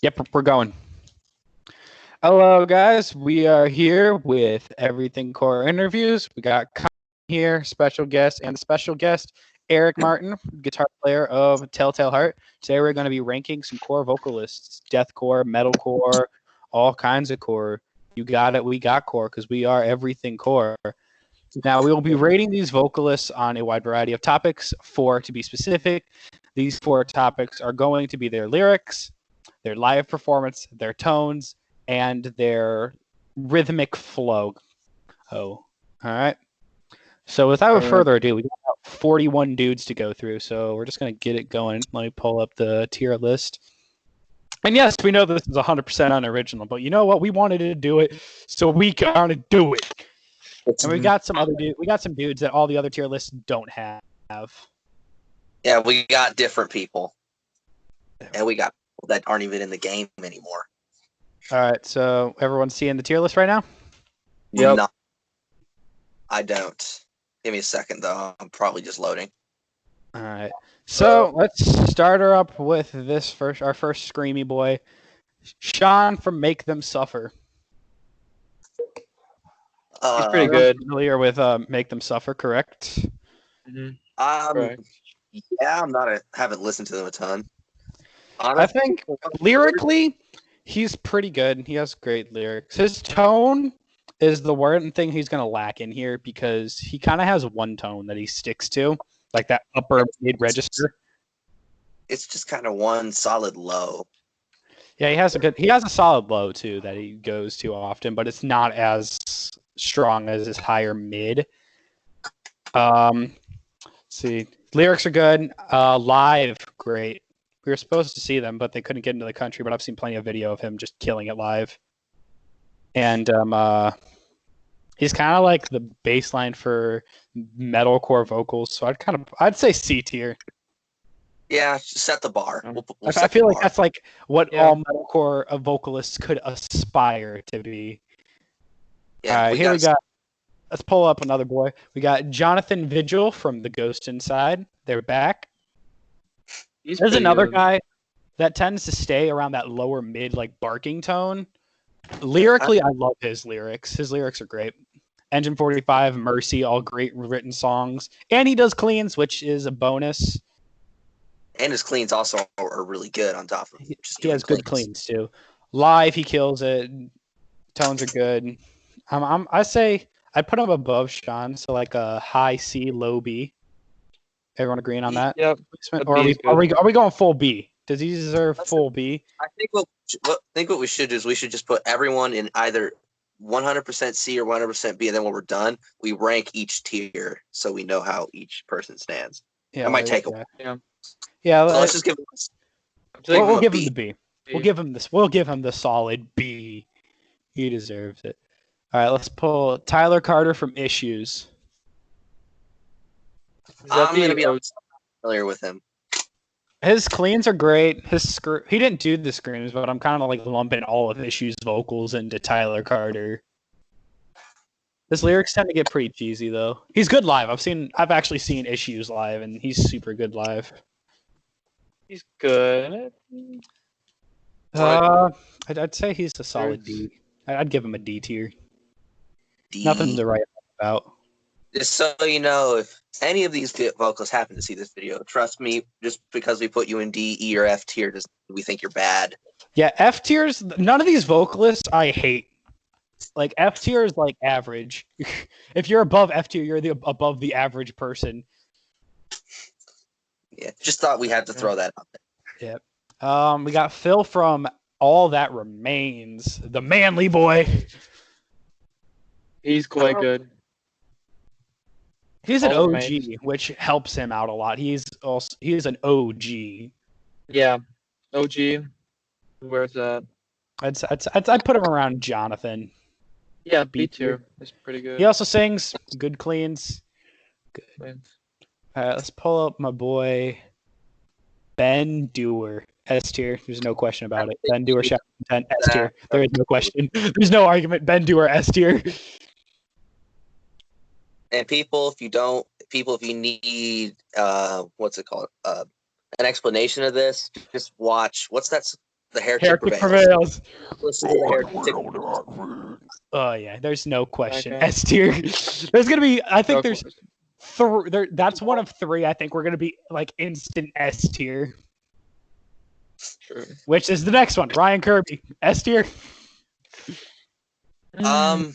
Yep, we're going. Hello, guys. We are here with Everything Core Interviews. We got here, special guest, and the special guest, Eric Martin, guitar player of Telltale Heart. Today we're going to be ranking some core vocalists, deathcore, metalcore, all kinds of core. You got it. We got core because we are everything core. Now, we will be rating these vocalists on a wide variety of topics, 4 to be specific. These 4 topics are going to be their lyrics, their live performance, their tones, and their rhythmic flow. All right. So without further ado, we got about 41 dudes to go through, so we're just going to get it going. Let me pull up the tier list. And yes, we know this is 100% unoriginal, but you know what? We wanted to do it, so we got to do it. And we got some dudes that all the other tier lists don't have. Yeah, we got different people. And we got people that aren't even in the game anymore. All right, so everyone's seeing the tier list right now? Yep. No, I don't. Give me a second, though. I'm probably just loading. All right. So let's start her up with our first screamy boy, Sean from Make Them Suffer. He's pretty good. Familiar with Make Them Suffer, correct? Mm-hmm. Correct. Yeah, haven't listened to them a ton. I think lyrically, he's pretty good. He has great lyrics. His tone is the one thing he's going to lack in here because he kind of has one tone that he sticks to, like that upper mid register. It's just kind of one solid low. Yeah, he has a solid low too that he goes to often, but it's not as strong as his higher mid. Let's see. Lyrics are good. Live, great. We were supposed to see them, but they couldn't get into the country, but I've seen plenty of video of him just killing it live. And he's kind of like the baseline for metalcore vocals, so I'd say C tier. Yeah, set the bar. I feel like that's like what all metalcore vocalists could aspire to be. Yeah, All right, let's pull up another boy. We got Jonathan Vigil from The Ghost Inside. They're back. There's another guy that tends to stay around that lower mid, like barking tone. Lyrically, I love his lyrics. His lyrics are great. Engine 45, Mercy, all great written songs. And he does cleans, which is a bonus. And his cleans also are really good on top of it. He has good cleans, too. Live, he kills it. Tones are good. I say I'd put him above Sean, so like a high C, low B. Everyone agreeing on that? Yep. Or are we going full B? Does he deserve full B? I think what we should do is we should just put everyone in either 100% C or 100% B, and then when we're done, we rank each tier so we know how each person stands. Yeah, that might take a while. Yeah. So let's just give him. We'll give him the B. We'll give him this. We'll give him the solid B. He deserves it. All right, let's pull Tyler Carter from Issues. I'm going to be familiar with him. His cleans are great. He didn't do the screams, but I'm kind of like lumping all of Issues vocals into Tyler Carter. His lyrics tend to get pretty cheesy, though. He's good live. I've actually seen Issues live, and he's super good live. He's good. I'd say he's a solid D. I'd give him a D tier. D. Nothing to write about. Just so you know, if any of these vocalists happen to see this video, trust me, just because we put you in D, E, or F tier, we think you're bad. Yeah, F tiers, none of these vocalists I hate. Like, F tier is like average. If you're above F tier, you're above the average person. Yeah, just thought we had to throw that out there. Yep. We got Phil from All That Remains, the manly boy. He's quite good. He's an OG, which helps him out a lot. He's an OG. Yeah, OG. Where's that? I'd put him around Jonathan. Yeah, B tier. It's pretty good. He also sings good cleans. Good. All right, let's pull up my boy Ben Duer. S tier. There's no question about it. Ben Duer, shout out S tier. There is no question. There's no argument. Ben Duer, S tier. And if you need what's it called? An explanation of this, just watch what's that The heretic Heretic prevails. prevails. Listen to the heretic. Oh yeah, there's no question. Okay. S tier. There's gonna be. I think there's There. that's one of three. I think we're gonna be like instant S tier, True. which is the next one. Ryan Kirby, S tier. Sorry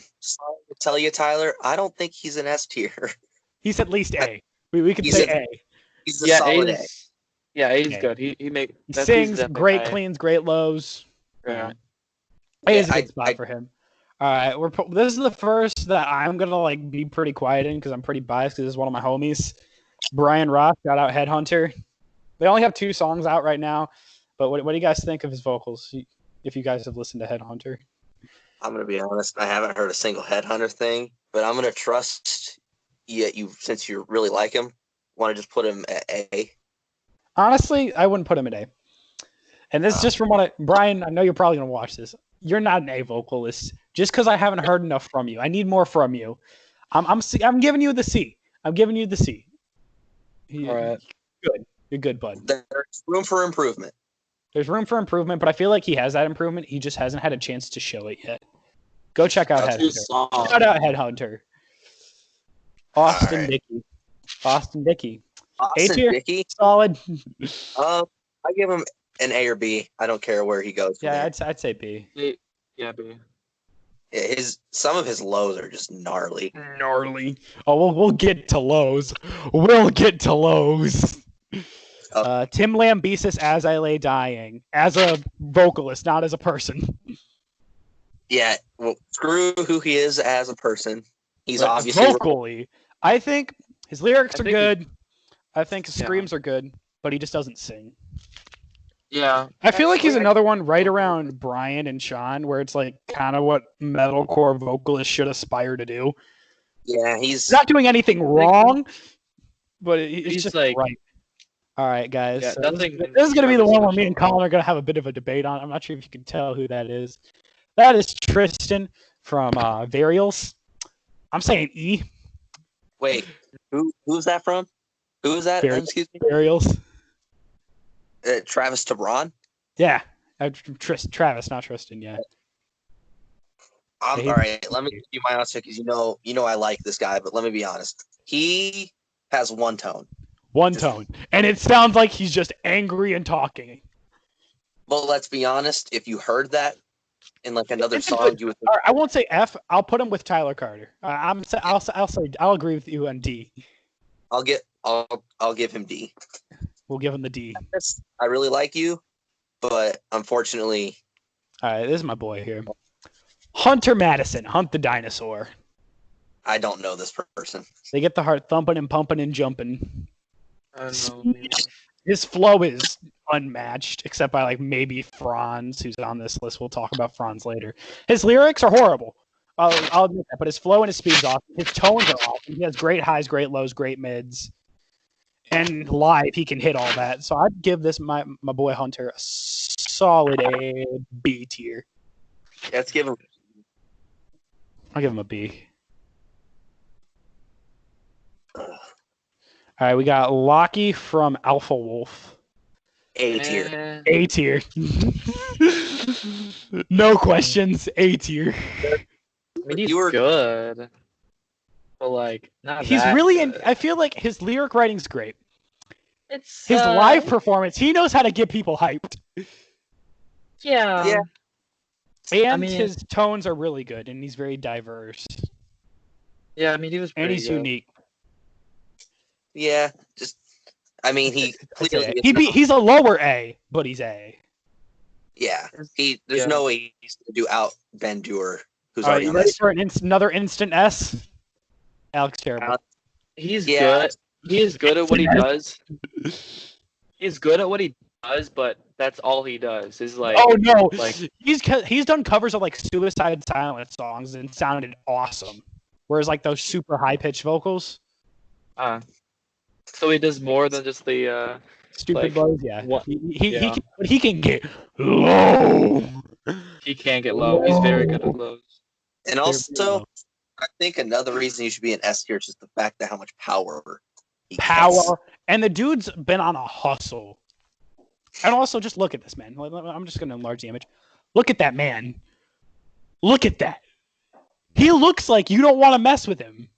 to tell you, Tyler, I don't think he's an S tier. He's at least A. We can He's say a- A. He's a Yeah, solid A. A's Okay. good. He He that's sings, definitely great high. cleans, great lows. Yeah. A is a Yeah, good spot for him. All right, this is the first that I'm gonna like be pretty quiet in because I'm pretty biased because this is one of my homies, Brian Ross. Shout out Headhunter. They only have 2 songs out right now, but what do you guys think of his vocals? If you guys have listened to Headhunter, I'm gonna be honest. I haven't heard a single Headhunter thing, but I'm gonna trust you since you really like him. Want to just put him at A? honestly, I wouldn't put him at A. And this is just from what Brian. I know you're probably gonna watch this. You're not an A vocalist just because I haven't heard enough from you. I need more from you. I'm giving you the C. I'm giving you the C. All right. Good. You're good, bud. There's room for improvement. There's room for improvement, but I feel like he has that improvement. He just hasn't had a chance to show it yet. Go check out Headhunter. Shout out Headhunter. Austin Alright. Dickey. Austin Dickey. Austin tier. Dickey. Solid. I give him an A or B. I don't care where he goes. from Yeah, there. I'd say B. Yeah, B. Some of his lows are just gnarly. Gnarly. Oh, we'll get to lows. We'll get to lows. Tim Lambesis, As I Lay Dying, as a vocalist, not as a person. Yeah, well, screw who he is as a person. He's But obviously vocally. I think his lyrics I are think good. I think his Yeah. screams are good, but he just doesn't sing. Yeah. I feel like he's Actually, another one right around Bryan and Sean, where it's like kind of what metalcore vocalists should aspire to do. yeah, he's He's not doing anything wrong, but it's He's just like- right. All right, guys. Yeah, so nothing- this is going to be the one where me and Colin are going to have a bit of a debate on. I'm not sure if you can tell who that is. That is Tristan from Varials. I'm saying E. wait. Who's that from? Who is that? Barry. Excuse me. Varials. Travis Tabron. Yeah. Travis, not Tristan. Yeah. All Yeah, right. Let me give you my answer because you know I like this guy, but let me be honest. He has one tone. One tone, and it sounds like he's just angry and talking. Well, let's be honest. If you heard that in like another It's a song, good- you would. All right, I won't say F. I'll put him with Tyler Carter. I'll agree with you on D. I'll give him D. We'll give him the D. I really like you, but unfortunately, All right, this is my boy here. Hunter Madison, Hunt the Dinosaur. I don't know this person. They get the heart thumping and pumping and jumping. I don't know. His flow is unmatched, except by like maybe Fronz, who's on this list. We'll talk about Fronz later. His lyrics are horrible. I'll admit that, but his flow and his speed's awesome. His tones are awesome. He has great highs, great lows, great mids. And live, he can hit all that. So I'd give this my boy Hunter a solid A, B tier. Let's give him. I'll give him a B. All right, we got Lochie from Alpha Wolf. A tier. A tier. No questions. A tier. I mean, he's You were- good, but like not. He's that really good. I feel like his lyric writing's great. It's His live performance, he knows how to get people hyped. Yeah. Yeah. And mean- his tones are really good, and he's very diverse. Yeah. I mean, he was. And pretty he's good. unique. Yeah, just. I mean, he I'd say clearly. A. He's a lower A, but he's A. Yeah, there's Yeah. no way he's gonna do out Ben Duer, who's All right, already you on ready this. for another instant S? Alex Terrible. He's Yeah. good. He is good at what he does. He's good at what he does, but that's all he does. Is like. Oh no! like- He's done covers of like Suicide Silence songs and sounded awesome. Whereas like those super high pitched vocals, So he does more than just the. stupid Like, blows. Yeah, what- yeah. he can get low. He can get low. He's very good at lows. And also, I think another reason you should be an S tier is just the fact that how much power. He gets. Power, and the dude's been on a hustle. And also, just look at this man. I'm just going to enlarge the image. Look at that man. Look at that. He looks like you don't want to mess with him.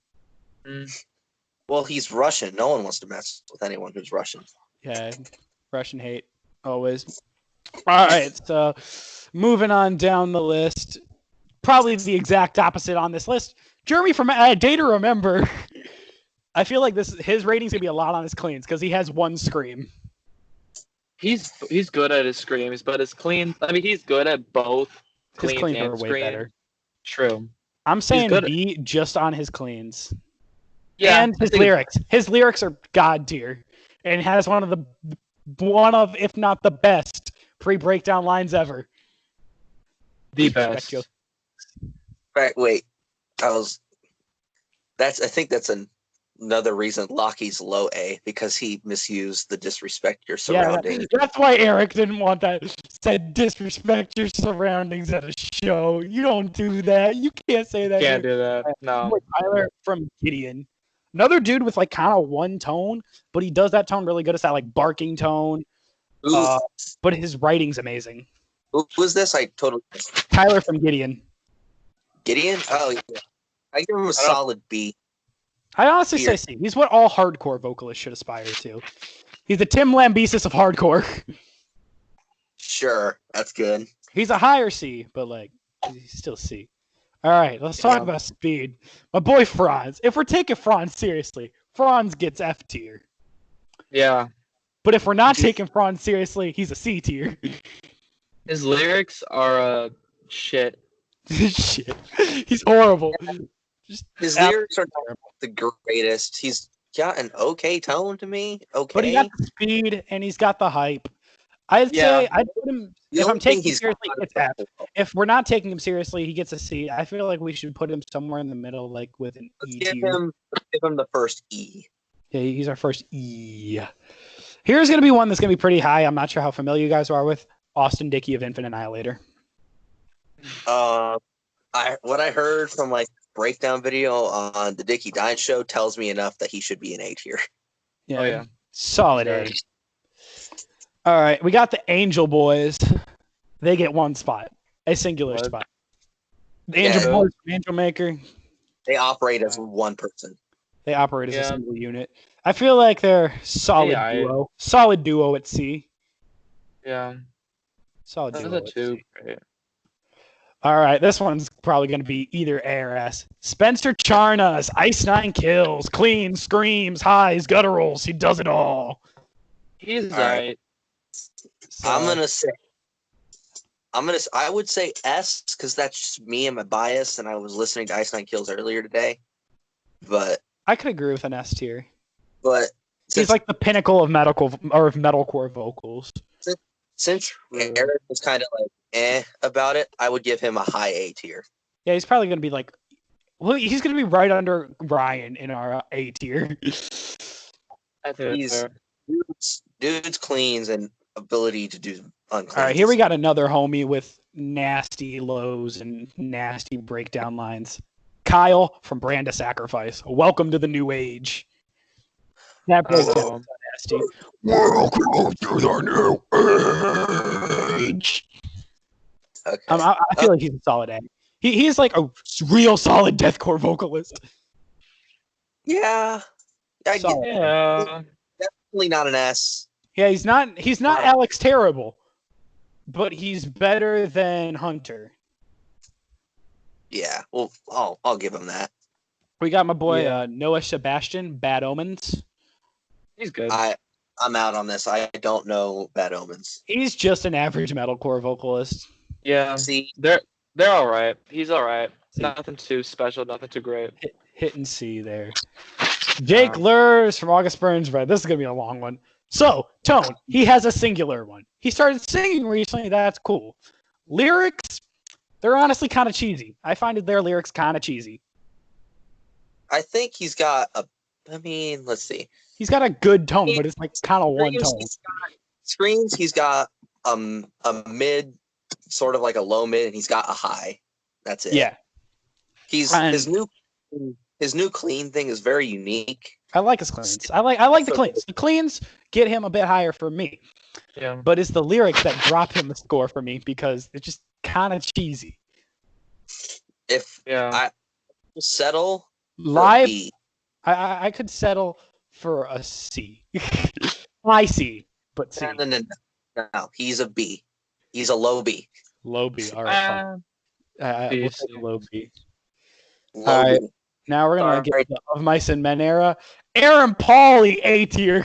Well, he's Russian. No one wants to mess with anyone who's Russian. Yeah, Russian hate always. All right, so moving on down the list. Probably the exact opposite on this list. Jeremy from Day to Remember. I feel like his rating's gonna be a lot on his cleans because he has one scream. He's good at his screams, but his clean. I mean, he's good at both His cleans cleans and are way scream. better. True. I'm saying good. B just on his cleans. Yeah, And his lyrics. His lyrics are god tier, and has one of if not the best pre-breakdown lines ever. The best. Right, wait. I think that's another reason Lochie's low A, because he misused the disrespect your surroundings. Yeah, that's why Eric didn't want that. Said disrespect your surroundings at a show. You don't do that. You can't say that. Can't do that. No. Tyler from Gideon. Another dude with like kind of one tone, but he does that tone really good. It's that like barking tone. But his writing's amazing. Who was this? I totally Tyler from Gideon. Gideon? Oh, yeah. I give him a solid B. I honestly say C. He's what all hardcore vocalists should aspire to. He's the Tim Lambesis of hardcore. Sure, that's good. He's a higher C, but like he's still C. All right, let's talk about speed. My boy Fronz. If we're taking Fronz seriously, Fronz gets F tier. Yeah. But if we're not taking Fronz seriously, he's a C tier. His lyrics are shit. Shit. He's horrible. His lyrics are not the greatest. He's got an okay tone to me. Okay. But he got the speed and he's got the hype. I'd say I'd put him if I'm taking him seriously, it's F. If we're not taking him seriously, he gets a C. I feel like we should put him somewhere in the middle, like with an E tier. Give him the first E. Yeah, he's our first E. Here's gonna be one that's gonna be pretty high. I'm not sure how familiar you guys are with Austin Dickey of Infinite Annihilator. What I heard from like breakdown video on the Dickie Dine show tells me enough that he should be an A tier. Yeah, solid A. All right, we got the Angel Boys. They get one spot, a singular spot. The Angel Boys, Angel Maker. They operate as one person. They operate as a single unit. I feel like they're solid duo. Solid duo at C. Yeah. Solid duo at C. Great. All right, this one's probably going to be either A or S. Spencer Charnas, Ice 9 kills, clean, screams, highs, gutturals. He does it all. He's all right. So, I would say S because that's just me and my bias, and I was listening to Ice 9 Kills earlier today. But I could agree with an S tier. But he's like the pinnacle of metalcore vocals. Since Eric was kind of like about it, I would give him a high A tier. Yeah, he's probably gonna be like, well, he's gonna be right under Bryan in our A tier. I think he's dude's cleans and ability to do uncleans. All right, here we got another homie with nasty lows and nasty breakdown lines. Kyle from Brand of Sacrifice. Welcome to the new age. That breakdown nasty. Welcome to the new age. Okay. I feel like he's a solid A. He's like a real solid deathcore vocalist. Yeah. Definitely not an S. Yeah, he's not Alex Terrible, but he's better than Hunter. Yeah, well, I'll give him that. We got my boy Noah Sebastian, Bad Omens. He's good. I'm out on this. I don't know Bad Omens. He's just an average metalcore vocalist. Yeah, see, they're all right. He's all right. Nothing too special. Nothing too great. Hit and see there. Jake Lurs from August Burns Red. This is gonna be a long one. So tone, he has a singular one. He started singing recently. That's cool. Lyrics, they're honestly kind of cheesy. I find their lyrics kind of cheesy. I think he's got let's see. He's got a good tone, but it's like kind of one tone. Screams, he's got a mid, sort of like a low mid, and he's got a high. That's it. Yeah. His new his new clean thing is very unique. I like his cleans. I like the cleans. The cleans get him a bit higher for me. Yeah. But it's the lyrics that drop him a score for me because it's just kind of cheesy. If I will settle live, for a B. I could settle for a C. High C, but C. No, he's a B. He's a low B. Low B. All right. We'll take a low B. Low All right. B. Now we're gonna get the Of Mice and Men era. Aaron Pauley, A tier.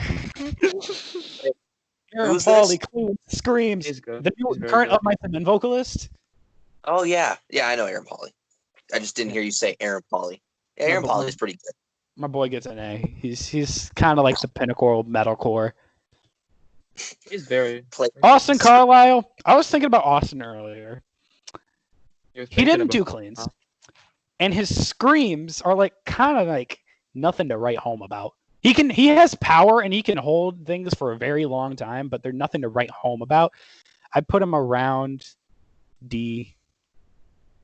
Aaron Pauley screams. He's good. The current Of Mice and Men vocalist. Oh yeah, I know Aaron Pauley. I just didn't hear you say Aaron Pauley. Yeah, Aaron Pauley is pretty good. My boy gets an A. He's kind of like the pinnacle of metalcore. He's very. Austin Carlile. I was thinking about Austin earlier. He didn't do cleans. Huh? And his screams are like kind of like nothing to write home about. He has power and he can hold things for a very long time, but they're nothing to write home about. I put him around D.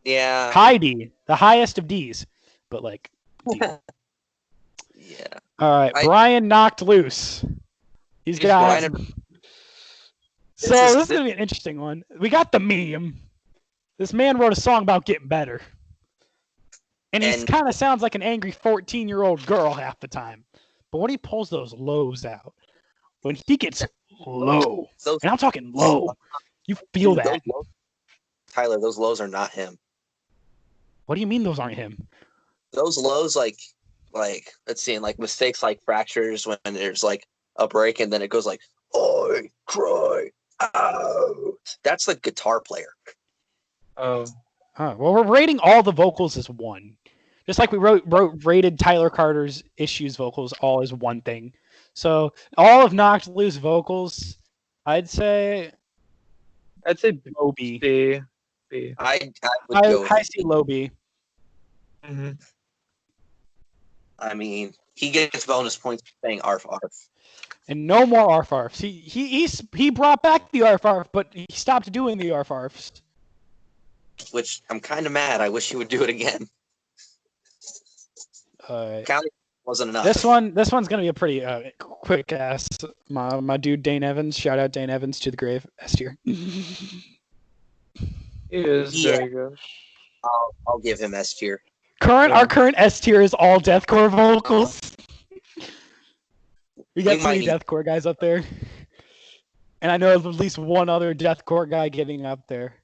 Yeah. High D. The highest of D's. But like D. Yeah. All right. Bryan knocked loose. He's got. So this is gonna be an interesting one. We got the meme. This man wrote a song about getting better. And he kind of sounds like an angry 14-year-old girl half the time. But when he pulls those lows out, when he gets low, and I'm talking low, you feel that. Tyler, those lows are not him. What do you mean those aren't him? Those lows, like let's see, like mistakes like fractures when there's like a break and then it goes like, "I cry out." That's the guitar player. Oh. Well, we're rating all the vocals as one. Just like we rated Tyler Carter's Issues vocals all as one thing. So all of Knocked Loose vocals, I'd say low B. B. I would go high C, low B. Mm-hmm. I mean, he gets bonus points for saying arf arf. And no more arf arfs. He brought back the arf arf, but he stopped doing the arf arfs. Which I'm kind of mad. I wish he would do it again. Counting wasn't enough. This one's gonna be a pretty quick ass. My dude Dane Evans. Shout out Dane Evans to the grave. S tier. He is very good. I'll give him S tier. Our current S tier is all deathcore vocals. We got 3 deathcore guys up there, and I know of at least one other deathcore guy getting up there.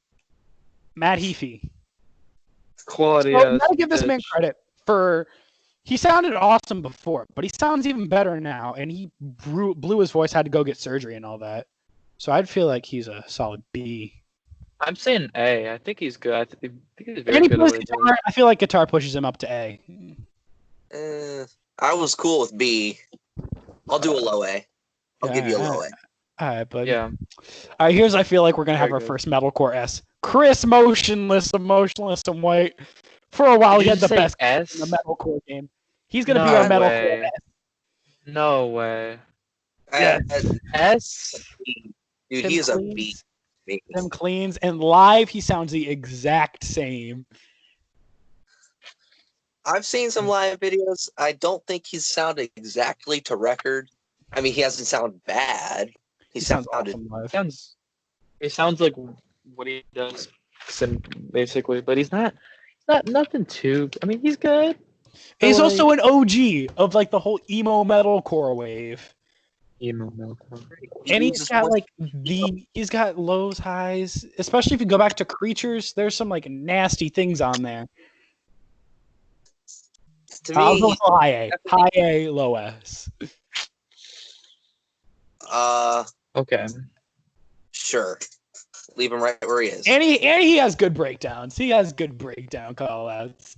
Matt Heafy. Quality. So, I gotta give this man credit for. He sounded awesome before, but he sounds even better now, and he blew his voice, had to go get surgery and all that. So I'd feel like he's a solid B. I'm saying A. I think he's good. I think he's very good. Guitar, I feel like guitar pushes him up to A. I was cool with B. I'll do a low A. I'll give you a low A. All right, but yeah. All right, here's I feel like we're gonna have our first metalcore S. Chris Motionless, Emotionless, and White. For a while, he had the best S in the metalcore game. He's gonna be our metalcore S. No way. Yeah. S. Dude, he is a B. Them cleans, and live he sounds the exact same. I've seen some live videos. I don't think he's sounded exactly to record. I mean, he doesn't sound bad. He sounds awesome live. He sounds like what he does, basically, but he's not nothing too. I mean, he's good. He's also an OG of like the whole emo metalcore wave. Emo metalcore. And he's got lows, highs. Especially if you go back to Creatures, there's some like nasty things on there. To me, high A, low S. Okay. Sure. Leave him right where he is. And he has good breakdowns. He has good breakdown call-outs.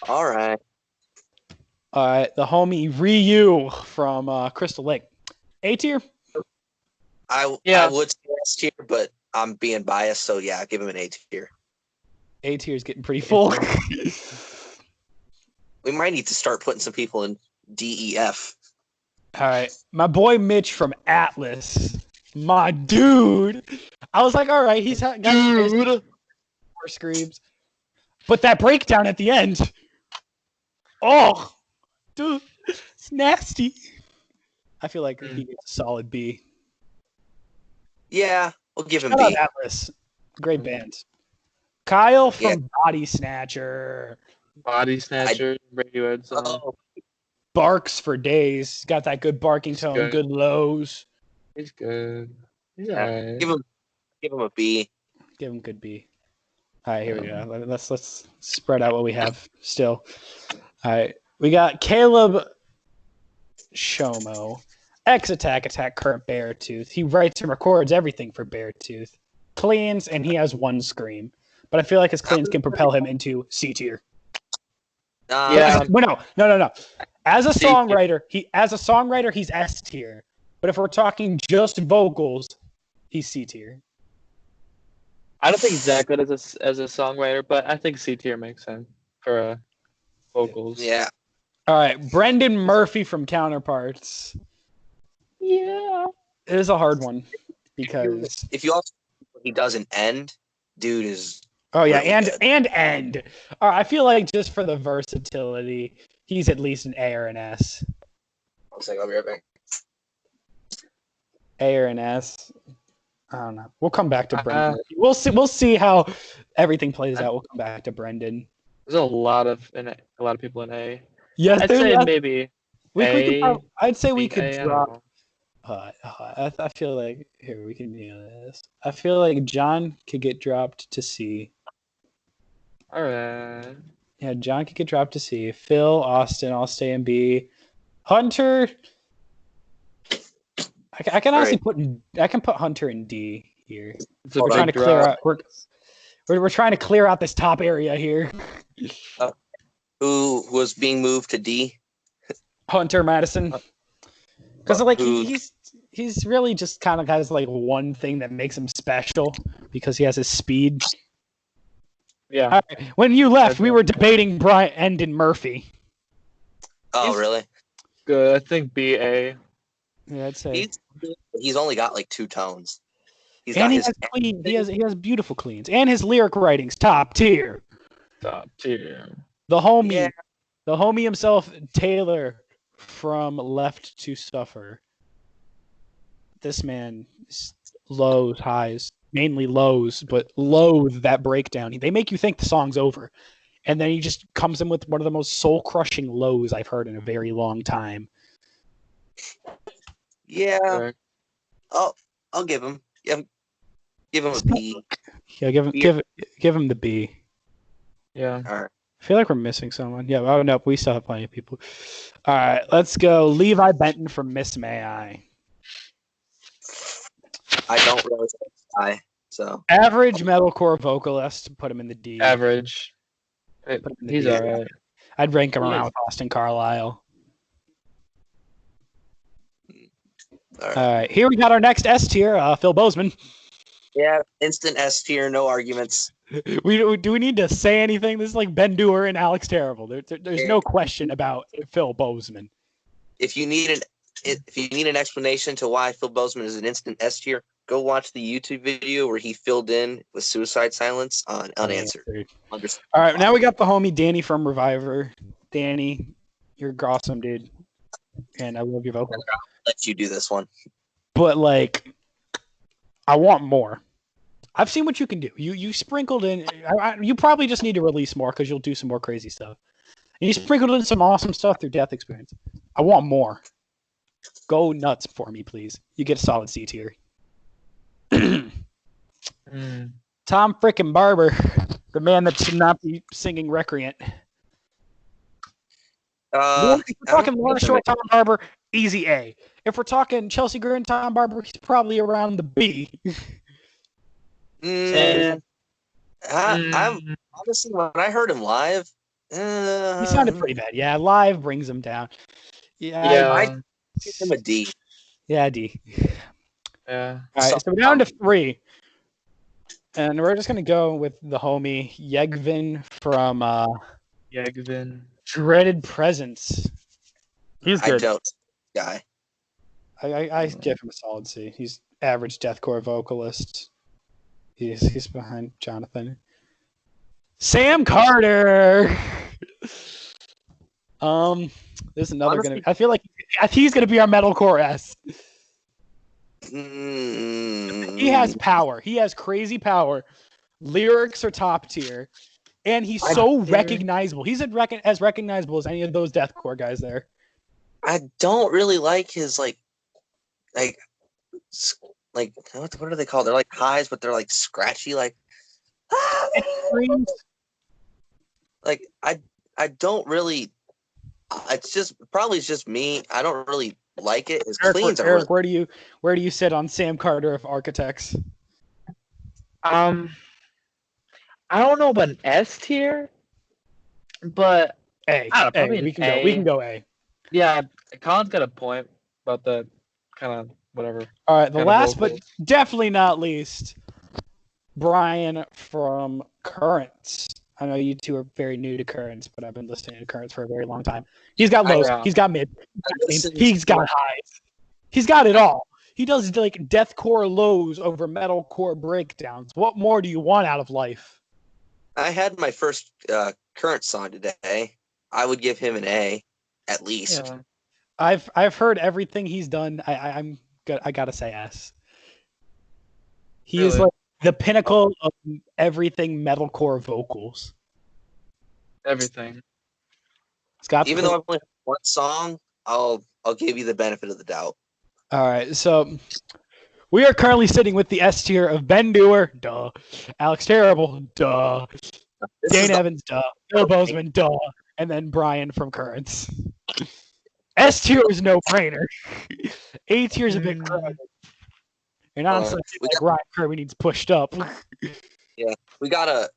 All right. All right, the homie Ryu from Crystal Lake. A tier? I would say S tier, but I'm being biased, so yeah, give him an A tier. A tier is getting pretty full. We might need to start putting some people in D, E, F. All right, my boy Mitch from Atlas. My dude. I was like, all right, he's got more screams. But that breakdown at the end. Oh, dude, it's nasty. I feel like he gets a solid B. Yeah, we'll give him Shout out B. Atlas. Great band. Kyle from Body Snatcher. Body snatcher, Radiohead song. Oh, Barks for days. Got that good barking tone, good lows. He's good. He's yeah. alright. Give him a B. Give him good B. All right, here we go. Let's spread out what we have still. All right, we got Caleb Shomo, ex-attack current beartooth. He writes and records everything for beartooth. Cleans, and he has one scream. But I feel like his cleans can propel him into C tier. Yeah. No. As a songwriter, he's S tier. But if we're talking just vocals, he's C tier. I don't think he's that good as a songwriter, but I think C tier makes sense for vocals. Yeah. All right, Brendon Murphy from Counterparts. Yeah. It is a hard one because if you also he doesn't end, dude is. Oh yeah, really and end. I feel like just for the versatility, he's at least an A or an S. One second, I'll be right back. A or an S. I don't know. We'll come back to Brendon. We'll see how everything plays out. We'll come back to Brendon. There's a lot of people in A. Yes, I'd say maybe I'd say we could A, drop. I feel like here we can do this. I feel like John could get dropped to C. All right. Yeah, John could get dropped to C. Phil, Austin, I'll stay in B. Hunter, I can honestly put Hunter in D here. We're trying to clear out. We're trying to clear out this top area here. Who was being moved to D? Hunter Madison. Because like he's really just kind of has like one thing that makes him special because he has his speed. Yeah. Right. When you left, we were debating Bryan and Murphy. Oh, really? Good. I think B A. Yeah, I'd say he's only got like 2 tones. He has beautiful cleans, and his lyric writing's top tier. Top tier. The homie himself, Taylor from Left to Suffer. This man lows, highs, mainly lows, but loathe that breakdown. They make you think the song's over, and then he just comes in with one of the most soul-crushing lows I've heard in a very long time. Yeah. Right. I'll give him. Give him a B. Yeah, give him the B. Yeah. All right. I feel like we're missing someone. Yeah, oh no, we still have plenty of people. All right, let's go. Levi Benton from Miss May I. I don't really think so. Average metalcore vocalist. Put him in the D. Average. He's all right. I'd rank him around with Austin Carlile. All right, here we got our next S tier, Phil Bozeman. Yeah, instant S tier, no arguments. Do we need to say anything? This is like Ben Duer and Alex Terrible. There's no question about Phil Bozeman. If you need an explanation to why Phil Bozeman is an instant S tier, go watch the YouTube video where he filled in with Suicide Silence on Unanswered. All right, now we got the homie Danny from Reviver. Danny, you're awesome, dude, and I love your vocals. I'll let you do this one. But like, I want more. I've seen what you can do. You sprinkled in. You probably just need to release more because you'll do some more crazy stuff. And you sprinkled in some awesome stuff through Death Experience. I want more. Go nuts for me, please. You get a solid C tier. Tom frickin' Barber, the man that should not be singing Recreant. If we're talking Lorna Short, Tom Barber, easy A. If we're talking Chelsea Grin, Tom Barber, he's probably around the B. I'm honestly, when I heard him live, he sounded pretty bad. Yeah, live brings him down. Yeah, I give him a D. Yeah, D. Yeah. All right, so we're down to 3, and we're just gonna go with the homie Yevgen from Yevgen-dreaded presence. He's good. I don't guy. I give him a solid C. He's average deathcore vocalist. He's behind Jonathan. Sam Carter. This is another Honestly- I feel like he's gonna be our metalcore S. He has power. He has crazy power. Lyrics are top tier, and he's so recognizable. He's as recognizable as any of those deathcore guys there. I don't really like his like what are they called? They're like highs, but they're like scratchy. Like I don't really. It's just me. I don't really like it. His cleans are Eric, where do you sit on Sam Carter of Architects? I don't know about an S tier, but A. I don't know, A. probably We an can go. A. We can go A. yeah, Colin's got a point about the kind of whatever. All right. The kind of last, but vocals. definitely not least, Bryan from Currents. I know you two are very new to Currents, but I've been listening to Currents for a very long time. He's got lows. He's got mid. He's got highs. He's got it all. He does like deathcore lows over metalcore breakdowns. What more do you want out of life? I had my first current song today. I would give him an A, at least. Yeah. I've heard everything he's done. I gotta say S. He is Really? like the pinnacle of everything metalcore vocals. Everything. It's got Even though I've only heard one song, I'll give you the benefit of the doubt. All right, so we are currently sitting with the S tier of Ben Duer, duh, Alex Terrible, duh, This Dane is the- Evans, duh, Bill Bozeman, duh, and then Bryan from Currents. S tier is no brainer. A tier is a bit crowded. And honestly, I feel like Ryan Kirby needs pushed up. we gotta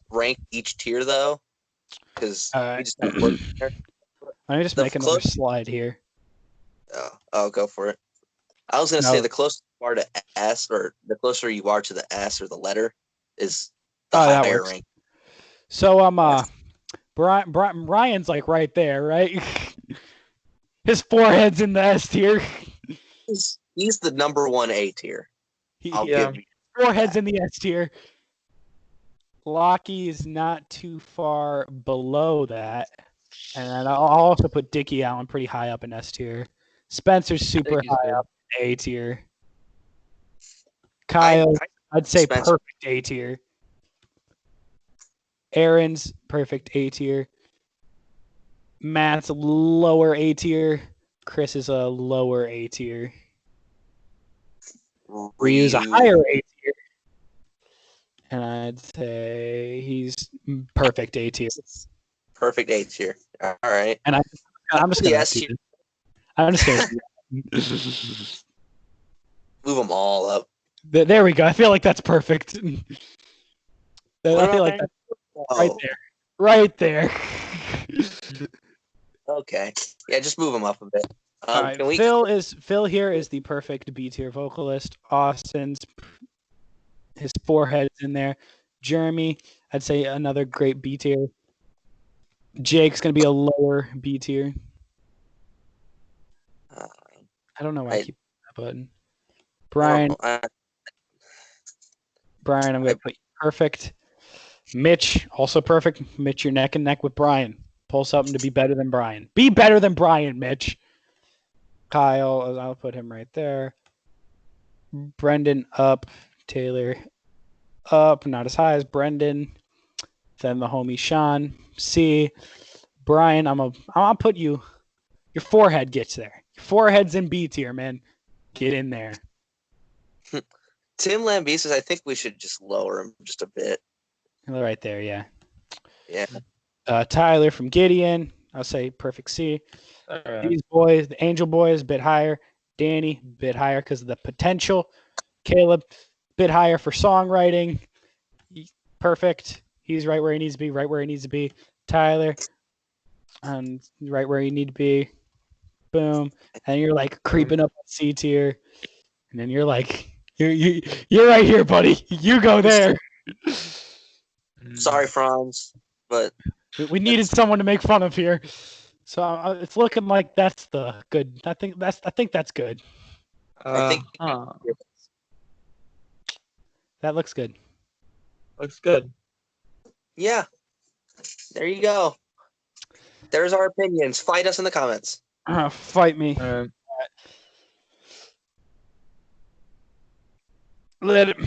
rank each tier though, because All right. we just have to work there. Let me just The make another close- slide here. Oh, go for it. I was gonna No. say the closer you are to S, or the closer you are to the S or the letter, is the that higher works. rank. So Ryan's like right there, right? His forehead's in the S tier. He's the number one A tier. I'll Yeah. give you. Forehead's in the S tier. Lochie is not too far below that. And I'll also put Dickie Allen pretty high up in S tier. Spencer's super Dickie's high good. up in A tier. Kyle, I'd say Spencer. perfect A tier. Aaron's perfect A tier. Matt's lower A tier. Chris is a lower A tier. Ryu's a higher A tier. And I'd say he's perfect A tier. Perfect A tier. All right. And I'm just The gonna S do tier. this. I'm just gonna Move them all up. there we go. I feel like that's perfect. I What feel am like I- that's right Oh, there. Right there. okay. Yeah, just move them up a bit. All right, Can we? Phil here is the perfect B tier vocalist. Austin's his forehead's in there. Jeremy, I'd say another great B tier. Jake's gonna be a lower B tier. Uh, I don't know why I I- keep that button. I Bryan, don't know. Bryan, I'm gonna put you perfect. Mitch, also perfect. Mitch, you're neck and neck with Bryan. Pull something to be better than Bryan. Be better than Bryan, Mitch. Kyle, I'll put him right there. Brendon up. Taylor up. Not as high as Brendon. Then the homie Sean. C. Bryan, I'll put you. Your forehead gets there. Your forehead's in B tier, man. Get in there. Tim Lambesis, I think we should just lower him just a bit. Right there, yeah. Yeah. Tyler from Gideon, I'll say perfect C. All right. These boys, the Angel Boys, bit higher. Danny, bit higher because of the potential. Caleb, bit higher for songwriting. Perfect. He's right where he needs to be, right where he needs to be. Tyler, right where you need to be. Boom. And you're like creeping up on C tier. And then you're like, you're right here, buddy. You go there. Sorry, Fronz, but We needed someone to make fun of here. So it's looking like that's the good. I think that's good. I think That looks good. looks good. yeah. There you go. There's our opinions. Fight us in the comments. Fight me. Let it.